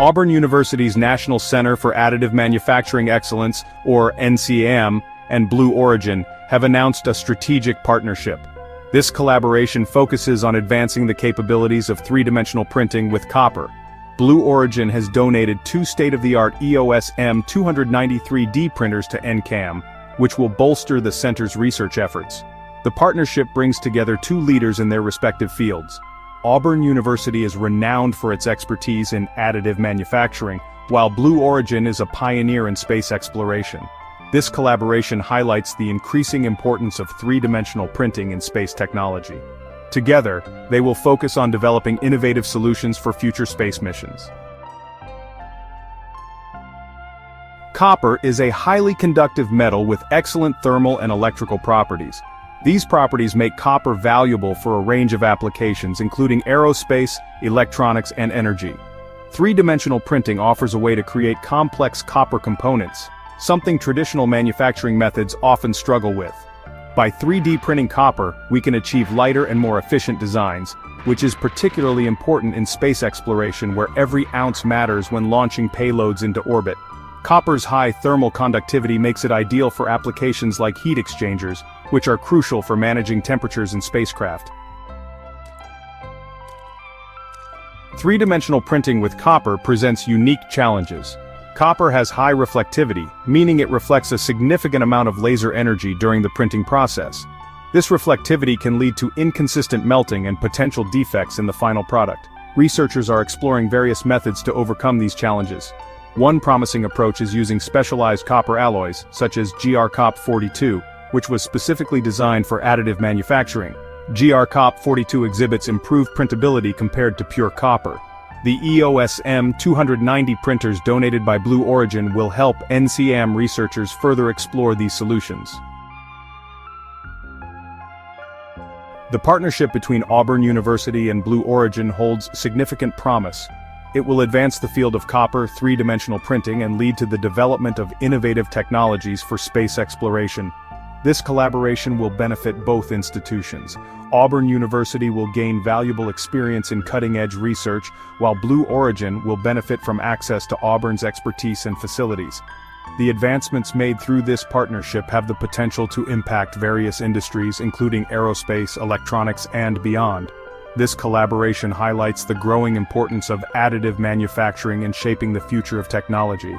Auburn University's National Center for Additive Manufacturing Excellence, or NCAM, and Blue Origin have announced a strategic partnership. This collaboration focuses on advancing the capabilities of three-dimensional printing with copper. Blue Origin has donated 2 state-of-the-art EOS M293D printers to NCAM, which will bolster the center's research efforts. The partnership brings together 2 leaders in their respective fields. Auburn University is renowned for its expertise in additive manufacturing, while Blue Origin is a pioneer in space exploration. This collaboration highlights the increasing importance of three-dimensional printing in space technology. Together, they will focus on developing innovative solutions for future space missions. Copper is a highly conductive metal with excellent thermal and electrical properties. These properties make copper valuable for a range of applications including aerospace, electronics, and energy. Three-dimensional printing offers a way to create complex copper components, something traditional manufacturing methods often struggle with. By 3D printing copper, we can achieve lighter and more efficient designs, which is particularly important in space exploration where every ounce matters when launching payloads into orbit. Copper's high thermal conductivity makes it ideal for applications like heat exchangers, which are crucial for managing temperatures in spacecraft. Three-dimensional printing with copper presents unique challenges. Copper has high reflectivity, meaning it reflects a significant amount of laser energy during the printing process. This reflectivity can lead to inconsistent melting and potential defects in the final product. Researchers are exploring various methods to overcome these challenges. One promising approach is using specialized copper alloys, such as GR-COP42, which was specifically designed for additive manufacturing. GR-COP42 exhibits improved printability compared to pure copper. The EOS M290 printers donated by Blue Origin will help NCAM researchers further explore these solutions. The partnership between Auburn University and Blue Origin holds significant promise. It will advance the field of copper three-dimensional printing and lead to the development of innovative technologies for space exploration. This collaboration will benefit both institutions. Auburn University will gain valuable experience in cutting-edge research, while Blue Origin will benefit from access to Auburn's expertise and facilities. The advancements made through this partnership have the potential to impact various industries, including aerospace, electronics, and beyond. This collaboration highlights the growing importance of additive manufacturing in shaping the future of technology.